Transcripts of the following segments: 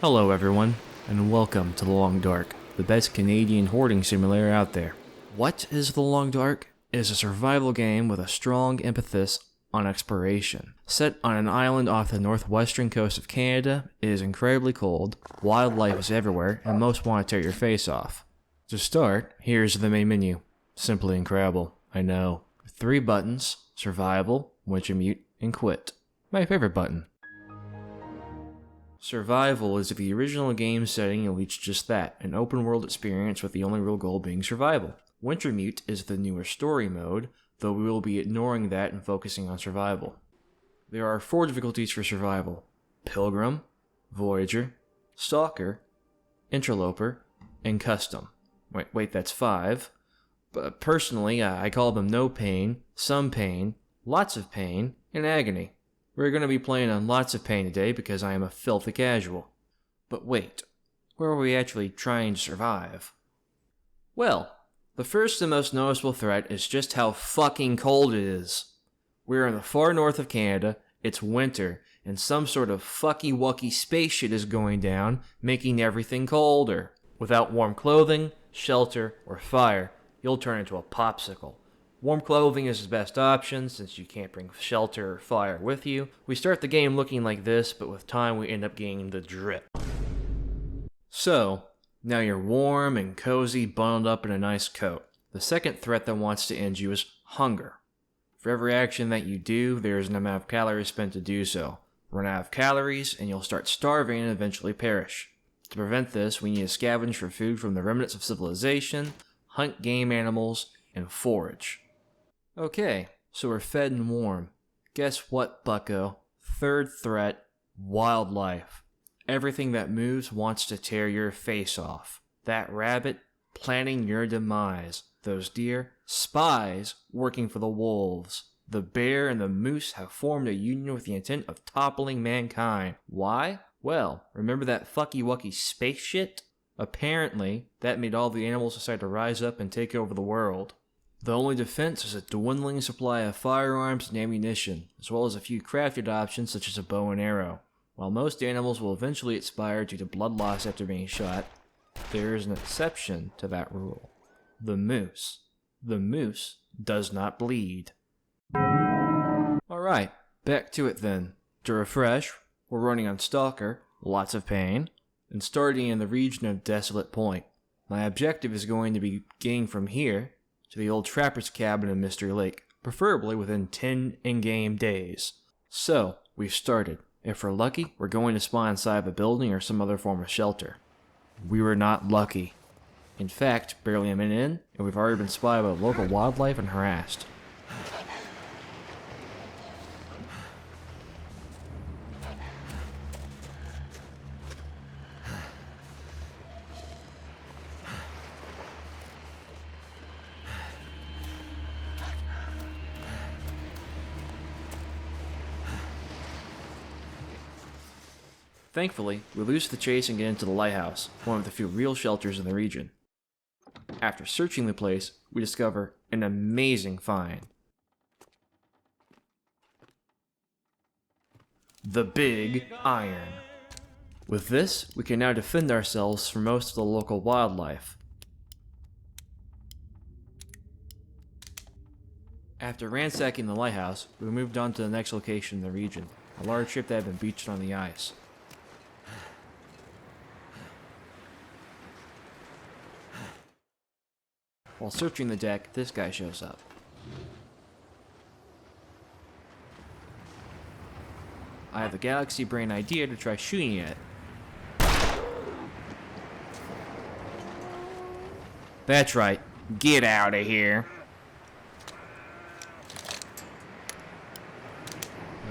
Hello everyone, and welcome to The Long Dark, the best Canadian hoarding simulator out there. What is The Long Dark? It is a survival game with a strong emphasis on exploration. Set on an island off the northwestern coast of Canada, it is incredibly cold, wildlife is everywhere, and most want to tear your face off. To start, here's the main menu. Simply incredible, I know. 3 buttons: Survival, Winter Mute, and Quit. My favorite button. Survival is the original game setting and leads just that, an open world experience with the only real goal being survival. Wintermute is the newer story mode, though we will be ignoring that and focusing on survival. There are 4 difficulties for survival: Pilgrim, Voyager, Stalker, Interloper, and Custom. Wait, that's 5. But personally, I call them No Pain, Some Pain, Lots of Pain, and Agony. We're going to be playing on Lots of Pain today because I am a filthy casual. But wait, where are we actually trying to survive? Well, the first and most noticeable threat is just how fucking cold it is. We're in the far north of Canada, it's winter, and some sort of fucky-wucky space shit is going down, making everything colder. Without warm clothing, shelter, or fire, you'll turn into a popsicle. Warm clothing is the best option since you can't bring shelter or fire with you. We start the game looking like this, but with time we end up gaining the drip. So, now you're warm and cozy, bundled up in a nice coat. The second threat that wants to end you is hunger. For every action that you do, there is an amount of calories spent to do so. Run out of calories, and you'll start starving and eventually perish. To prevent this, we need to scavenge for food from the remnants of civilization, hunt game animals, and forage. Okay, so we're fed and warm. Guess what, bucko? Third threat, wildlife. Everything that moves wants to tear your face off. That rabbit, planning your demise. Those deer, spies working for the wolves. The bear and the moose have formed a union with the intent of toppling mankind. Why? Well, remember that fucky-wucky space shit? Apparently, that made all the animals decide to rise up and take over the world. The only defense is a dwindling supply of firearms and ammunition, as well as a few crafted options such as a bow and arrow. While most animals will eventually expire due to blood loss after being shot, there is an exception to that rule. The moose. The moose does not bleed. Alright, back to it then. To refresh, we're running on Stalker, Lots of Pain, and starting in the region of Desolate Point. My objective is going to be getting from here to the old trapper's cabin in Mystery Lake, preferably within 10 in-game days. So, we've started. If we're lucky, we're going to spawn inside of a building or some other form of shelter. We were not lucky. In fact, barely a minute in, and we've already been spotted by local wildlife and harassed. Thankfully, we lose the chase and get into the lighthouse, one of the few real shelters in the region. After searching the place, we discover an amazing find. The Big Iron. With this, we can now defend ourselves from most of the local wildlife. After ransacking the lighthouse, we moved on to the next location in the region, a large ship that had been beached on the ice. While searching the deck, this guy shows up. I have the galaxy brain idea to try shooting it. That's right, get out of here.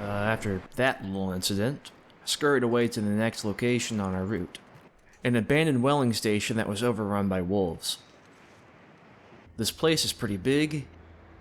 After that little incident, I scurried away to the next location on our route. An abandoned whaling station that was overrun by wolves. This place is pretty big,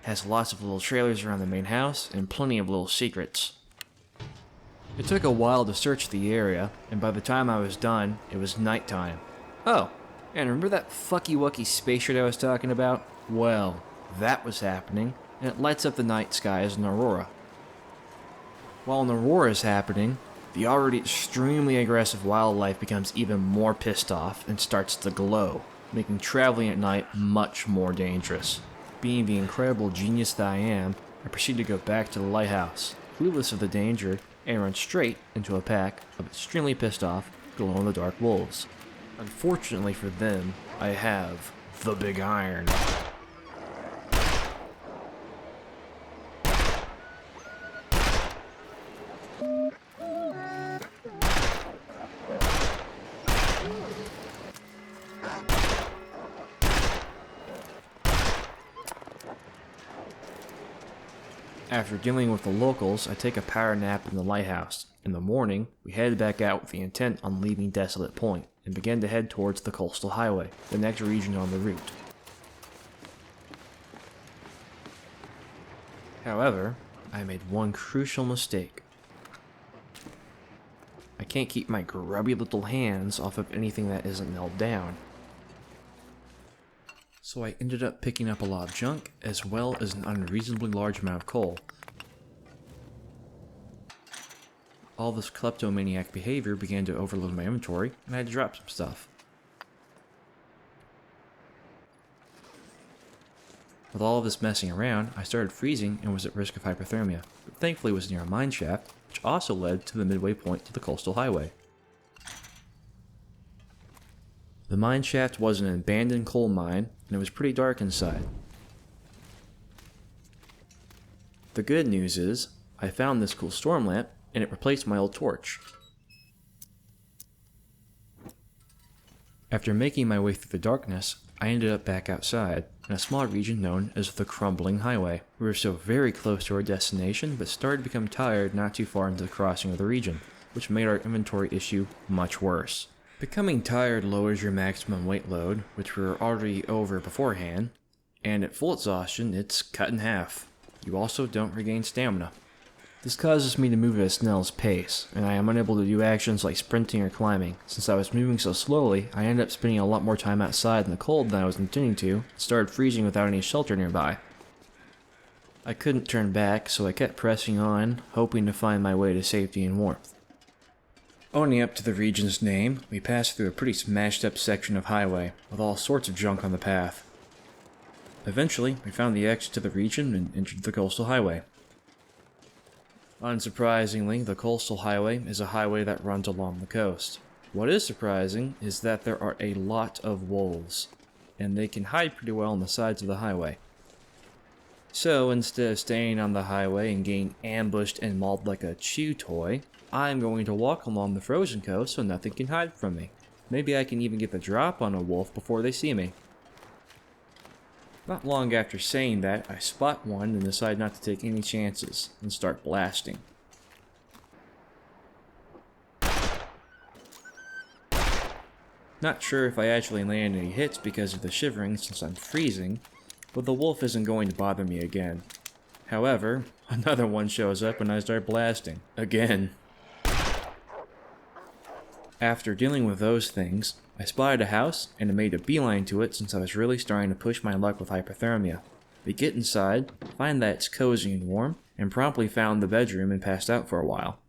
has lots of little trailers around the main house, and plenty of little secrets. It took a while to search the area, and by the time I was done, it was nighttime. Oh, and remember that fucky-wucky space shit I was talking about? Well, that was happening, and it lights up the night sky as an aurora. While an aurora is happening, the The already extremely aggressive wildlife becomes even more pissed off and starts to glow, making traveling at night much more dangerous. Being the incredible genius that I am, I proceed to go back to the lighthouse, clueless of the danger, and run straight into a pack of extremely pissed off, glow-in-the-dark wolves. Unfortunately for them, I have the big iron. After dealing with the locals, I take a power nap in the lighthouse. In the morning, we head back out with the intent on leaving Desolate Point, and begin to head towards the coastal highway, the next region on the route. However, I made one crucial mistake. I can't keep my grubby little hands off of anything that isn't nailed down. So I ended up picking up a lot of junk, as well as an unreasonably large amount of coal. All this kleptomaniac behavior began to overload my inventory, and I had to drop some stuff. With all of this messing around, I started freezing and was at risk of hypothermia, but thankfully was near a mine shaft, which also led to the midway point to the coastal highway. The mine shaft was an abandoned coal mine, and it was pretty dark inside. The good news is, I found this cool storm lamp, and it replaced my old torch. After making my way through the darkness, I ended up back outside, in a small region known as the Crumbling Highway. We were so very close to our destination, but started to become tired not too far into the crossing of the region, which made our inventory issue much worse. Becoming tired lowers your maximum weight load, which we were already over beforehand, and at full exhaustion, it's cut in half. You also don't regain stamina. This causes me to move at a snail's pace, and I am unable to do actions like sprinting or climbing. Since I was moving so slowly, I ended up spending a lot more time outside in the cold than I was intending to, and started freezing without any shelter nearby. I couldn't turn back, so I kept pressing on, hoping to find my way to safety and warmth. Owning up to the region's name, we passed through a pretty smashed up section of highway, with all sorts of junk on the path. Eventually, we found the exit to the region and entered the coastal highway. Unsurprisingly, the coastal highway is a highway that runs along the coast. What is surprising is that there are a lot of wolves, and they can hide pretty well on the sides of the highway. So instead of staying on the highway and getting ambushed and mauled like a chew toy, I'm going to walk along the frozen coast so nothing can hide from me. Maybe I can even get the drop on a wolf before they see me. Not long after saying that, I spot one and decide not to take any chances, and start blasting. Not sure if I actually land any hits because of the shivering since I'm freezing, but the wolf isn't going to bother me again. However, another one shows up and I start blasting. Again. After dealing with those things, I spotted a house and I made a beeline to it since I was really starting to push my luck with hypothermia. We get inside, find that it's cozy and warm, and promptly found the bedroom and passed out for a while.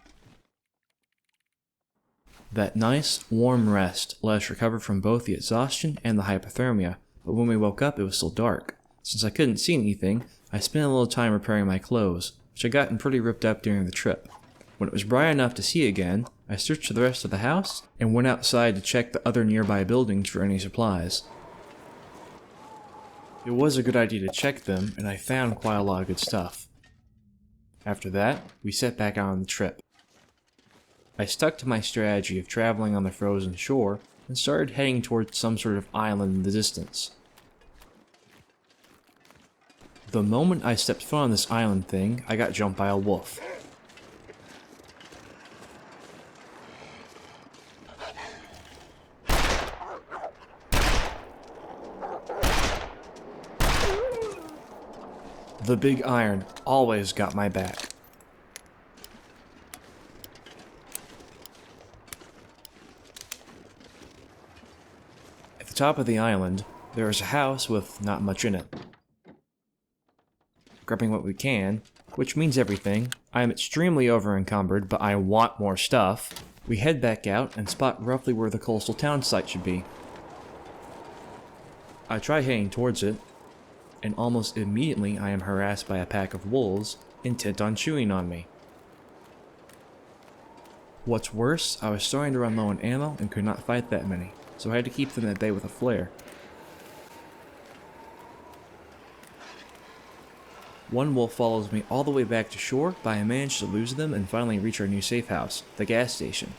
That nice, warm rest let us recover from both the exhaustion and the hypothermia, but when we woke up it was still dark. Since I couldn't see anything, I spent a little time repairing my clothes, which had gotten pretty ripped up during the trip. When it was bright enough to see again, I searched the rest of the house and went outside to check the other nearby buildings for any supplies. It was a good idea to check them, and I found quite a lot of good stuff. After that, we set back out on the trip. I stuck to my strategy of traveling on the frozen shore and started heading towards some sort of island in the distance. The moment I stepped foot on this island thing, I got jumped by a wolf. The big iron always got my back. At the top of the island, there is a house with not much in it. Grabbing what we can, which means everything. I am extremely over-encumbered, but I want more stuff. We head back out and spot roughly where the coastal town site should be. I try heading towards it, and almost immediately I am harassed by a pack of wolves intent on chewing on me. What's worse, I was starting to run low on ammo and could not fight that many, so I had to keep them at bay with a flare. One wolf follows me all the way back to shore, but I managed to lose them and finally reach our new safe house, the gas station.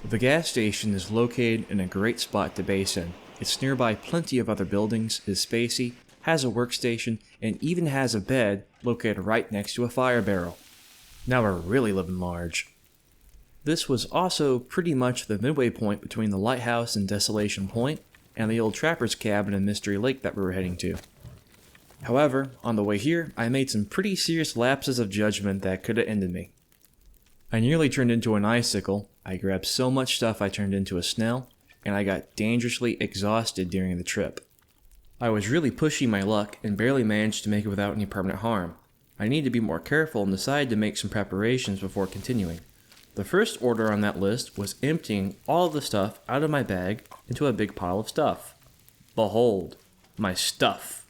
The gas station is located in a great spot to base in. It's nearby plenty of other buildings, is spacey, has a workstation, and even has a bed located right next to a fire barrel. Now we're really living large. This was also pretty much the midway point between the lighthouse and Desolation Point, and the old trapper's cabin in Mystery Lake that we were heading to. However, on the way here, I made some pretty serious lapses of judgment that could have ended me. I nearly turned into an icicle, I grabbed so much stuff I turned into a snail, and I got dangerously exhausted during the trip. I was really pushing my luck and barely managed to make it without any permanent harm. I needed to be more careful and decided to make some preparations before continuing. The first order on that list was emptying all of the stuff out of my bag into a big pile of stuff. Behold, my stuff.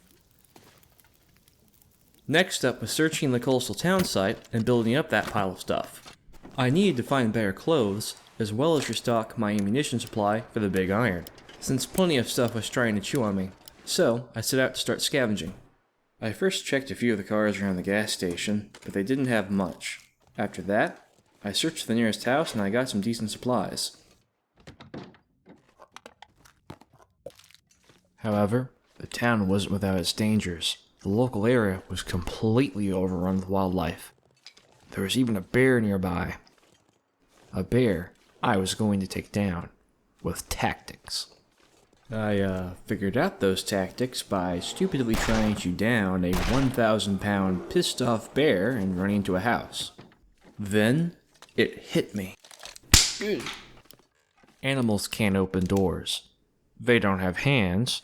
Next up was searching the coastal town site and building up that pile of stuff. I needed to find better clothes, as well as restock my ammunition supply for the big iron, since plenty of stuff was trying to chew on me. So, I set out to start scavenging. I first checked a few of the cars around the gas station, but they didn't have much. After that, I searched the nearest house and I got some decent supplies. However, the town wasn't without its dangers. The local area was completely overrun with wildlife. There was even a bear nearby. A bear I was going to take down with tactics. I figured out those tactics by stupidly trying to down a 1,000-pound pissed off bear and running into a house. Then, it hit me. Animals can't open doors. They don't have hands,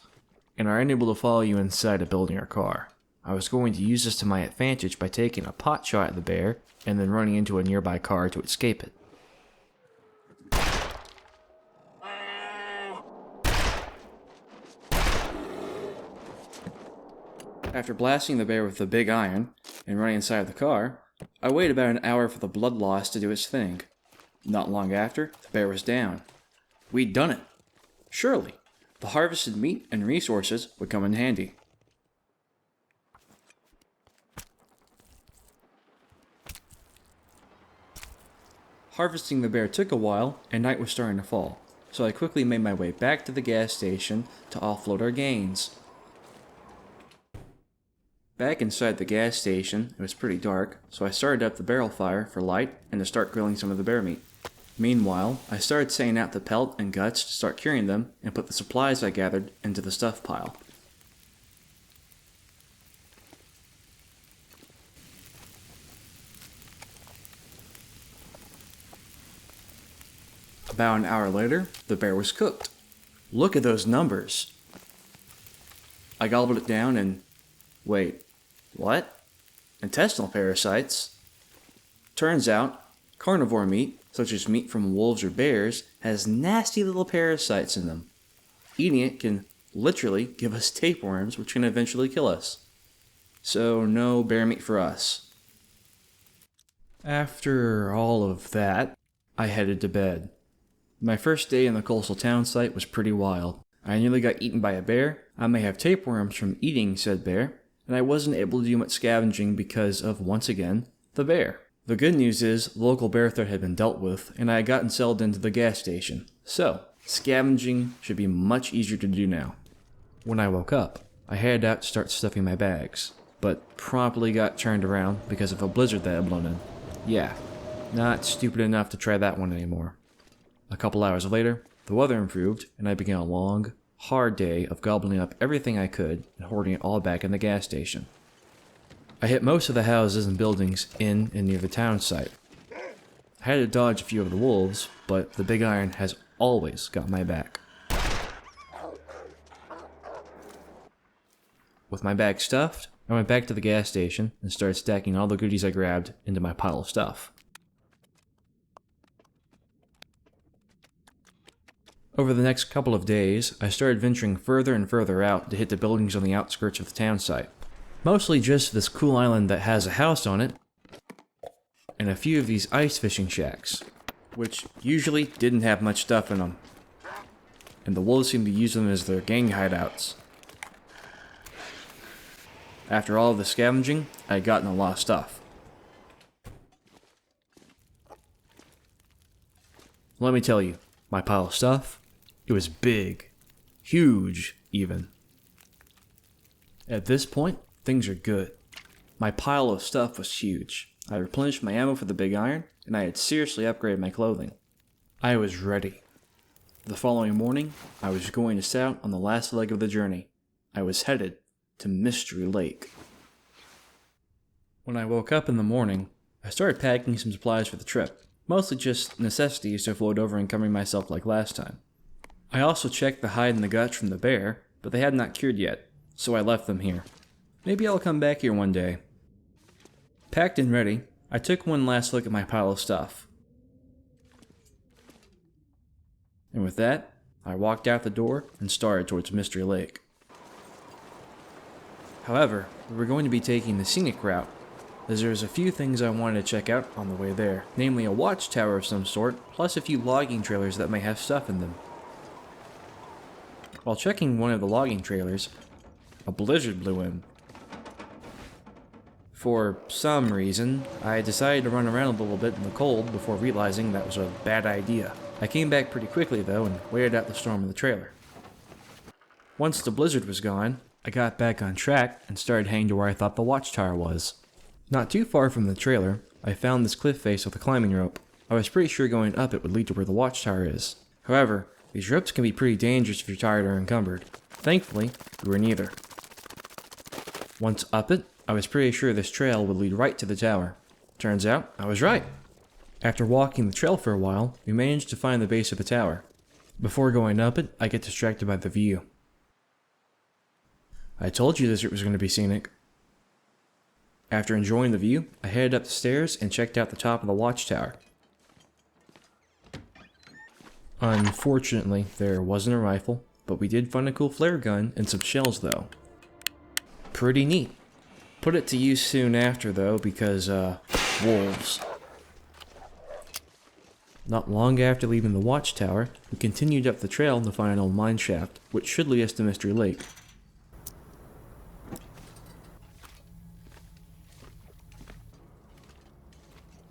and are unable to follow you inside a building or car. I was going to use this to my advantage by taking a pot shot at the bear and then running into a nearby car to escape it. After blasting the bear with the big iron and running inside the car, I waited about an hour for the blood loss to do its thing. Not long after, the bear was down. We'd done it. Surely, the harvested meat and resources would come in handy. Harvesting the bear took a while, and night was starting to fall, so I quickly made my way back to the gas station to offload our gains. Back inside the gas station, it was pretty dark, so I started up the barrel fire for light and to start grilling some of the bear meat. Meanwhile, I started saying out the pelt and guts to start curing them and put the supplies I gathered into the stuff pile. About an hour later, the bear was cooked. Look at those numbers! I gobbled it down and... wait, what? Intestinal parasites? Turns out, carnivore meat, such as meat from wolves or bears, has nasty little parasites in them. Eating it can literally give us tapeworms, which can eventually kill us. So no bear meat for us. After all of that, I headed to bed. My first day in the coastal town site was pretty wild. I nearly got eaten by a bear, I may have tapeworms from eating said bear, and I wasn't able to do much scavenging because of, once again, the bear. The good news is, the local bear threat had been dealt with, and I had gotten settled into the gas station. So, scavenging should be much easier to do now. When I woke up, I headed out to start stuffing my bags, but promptly got turned around because of a blizzard that had blown in. Yeah, not stupid enough to try that one anymore. A couple hours later, the weather improved, and I began a long, hard day of gobbling up everything I could and hoarding it all back in the gas station. I hit most of the houses and buildings in and near the town site. I had to dodge a few of the wolves, but the big iron has always got my back. With my bag stuffed, I went back to the gas station and started stacking all the goodies I grabbed into my pile of stuff. Over the next couple of days, I started venturing further and further out to hit the buildings on the outskirts of the town site. Mostly just this cool island that has a house on it, and a few of these ice fishing shacks, which usually didn't have much stuff in them. And the wolves seemed to use them as their gang hideouts. After all of the scavenging, I had gotten a lot of stuff. Let me tell you, my pile of stuff, it was big. Huge, even. At this point, things are good. My pile of stuff was huge. I replenished my ammo for the big iron, and I had seriously upgraded my clothing. I was ready. The following morning, I was going to set out on the last leg of the journey. I was headed to Mystery Lake. When I woke up in the morning, I started packing some supplies for the trip, mostly just necessities to float over and cover myself like last time. I also checked the hide and the guts from the bear, but they had not cured yet, so I left them here. Maybe I'll come back here one day. Packed and ready, I took one last look at my pile of stuff. And with that, I walked out the door and started towards Mystery Lake. However, we were going to be taking the scenic route, as there was a few things I wanted to check out on the way there, namely a watchtower of some sort, plus a few logging trailers that may have stuff in them. While checking one of the logging trailers, a blizzard blew in. For some reason, I decided to run around a little bit in the cold before realizing that was a bad idea. I came back pretty quickly though and waited out the storm in the trailer. Once the blizzard was gone, I got back on track and started heading to where I thought the watchtower was. Not too far from the trailer, I found this cliff face with a climbing rope. I was pretty sure going up it would lead to where the watchtower is. However, these ropes can be pretty dangerous if you're tired or encumbered. Thankfully, we were neither. Once up it, I was pretty sure this trail would lead right to the tower. Turns out, I was right. After walking the trail for a while, we managed to find the base of the tower. Before going up it, I get distracted by the view. I told you this route was going to be scenic. After enjoying the view, I headed up the stairs and checked out the top of the watchtower. Unfortunately, there wasn't a rifle, but we did find a cool flare gun and some shells though. Pretty neat. Put it to use soon after though, because, wolves. Not long after leaving the watchtower, we continued up the trail to find an old mine shaft, which should lead us to Mystery Lake.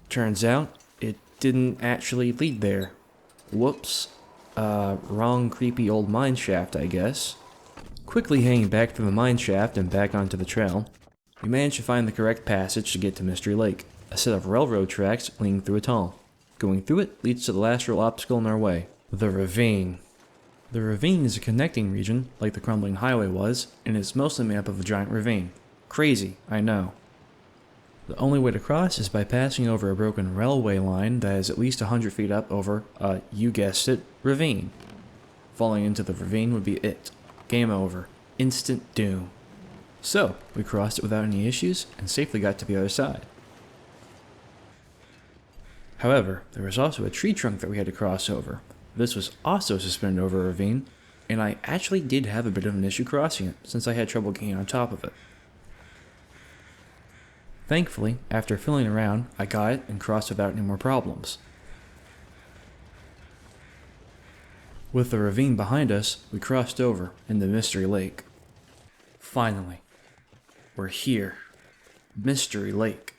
Turns out, it didn't actually lead there. Whoops. Wrong creepy old mine shaft, I guess. Quickly hanging back through the mine shaft and back onto the trail, we managed to find the correct passage to get to Mystery Lake, a set of railroad tracks leading through a tunnel. Going through it leads to the last real obstacle in our way, the ravine. The ravine is a connecting region, like the crumbling highway was, and it's mostly made up of a giant ravine. Crazy, I know. The only way to cross is by passing over a broken railway line that is at least 100 feet up over you guessed it, ravine. Falling into the ravine would be it. Game over. Instant doom. So, we crossed it without any issues and safely got to the other side. However, there was also a tree trunk that we had to cross over. This was also suspended over a ravine, and I actually did have a bit of an issue crossing it, since I had trouble getting on top of it. Thankfully, after fiddling around, I got it and crossed without any more problems. With the ravine behind us, we crossed over into Mystery Lake. Finally, we're here. Mystery Lake.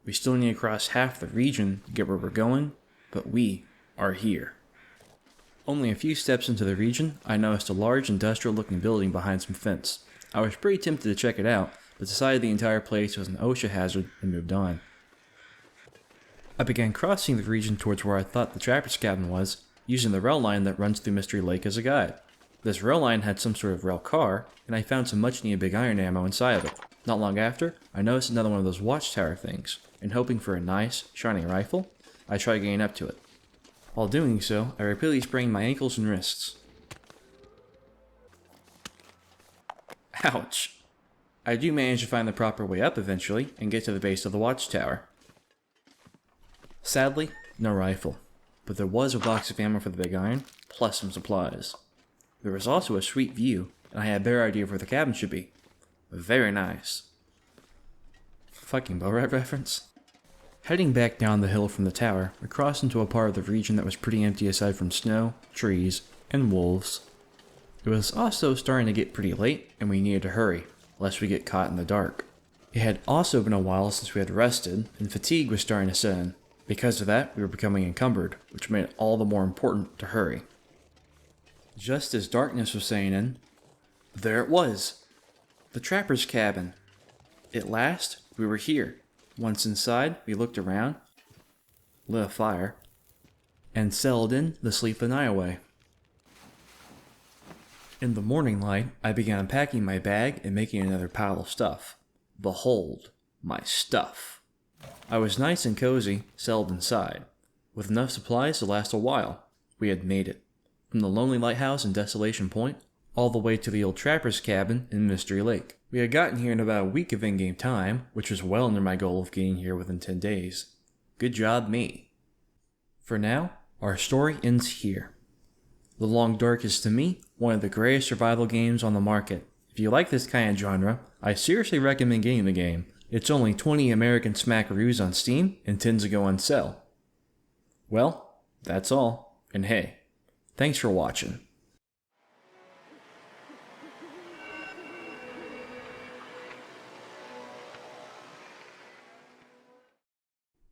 We still need to cross half the region to get where we're going, but we are here. Only a few steps into the region, I noticed a large industrial-looking building behind some fence. I was pretty tempted to check it out, but decided the entire place was an OSHA hazard and moved on. I began crossing the region towards where I thought the trapper's cabin was, using the rail line that runs through Mystery Lake as a guide. This rail line had some sort of rail car, and I found some much-needed big iron ammo inside of it. Not long after, I noticed another one of those watchtower things, and hoping for a nice, shiny rifle, I tried getting up to it. While doing so, I repeatedly sprained my ankles and wrists. Ouch. I do manage to find the proper way up eventually and get to the base of the watchtower. Sadly, no rifle, but there was a box of ammo for the big iron, plus some supplies. There was also a sweet view, and I had a better idea of where the cabin should be. Very nice. Fucking bow rat reference. Heading back down the hill from the tower, we crossed into a part of the region that was pretty empty aside from snow, trees, and wolves. It was also starting to get pretty late, and we needed to hurry, lest we get caught in the dark. It had also been a while since we had rested, and fatigue was starting to set in. Because of that, we were becoming encumbered, which made it all the more important to hurry. Just as darkness was setting in, there it was! The trapper's cabin. At last, we were here. Once inside, we looked around, lit a fire, and settled in to sleep the night away. In the morning light, I began unpacking my bag and making another pile of stuff. Behold, my stuff. I was nice and cozy, settled inside, with enough supplies to last a while. We had made it. From the lonely lighthouse in Desolation Point, all the way to the old trapper's cabin in Mystery Lake. We had gotten here in about a week of in-game time, which was well under my goal of getting here within 10 days. Good job, me. For now, our story ends here. The Long Dark is, to me, one of the greatest survival games on the market. If you like this kind of genre, I seriously recommend getting the game. It's only 20 American smackaroos on Steam and tends to go on sale. Well, that's all. And hey, thanks for watching.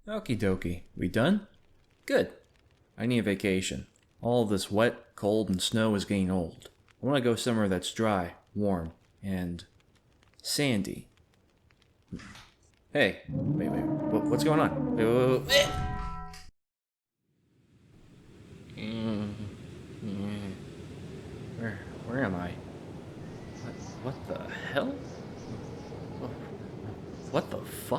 Okie dokie, we done? Good. I need a vacation. All of this wet, cold, and snow is getting old. I want to go somewhere that's dry, warm, and sandy. Hey, wait, what's going on? Where am I? What the hell? What the fuck?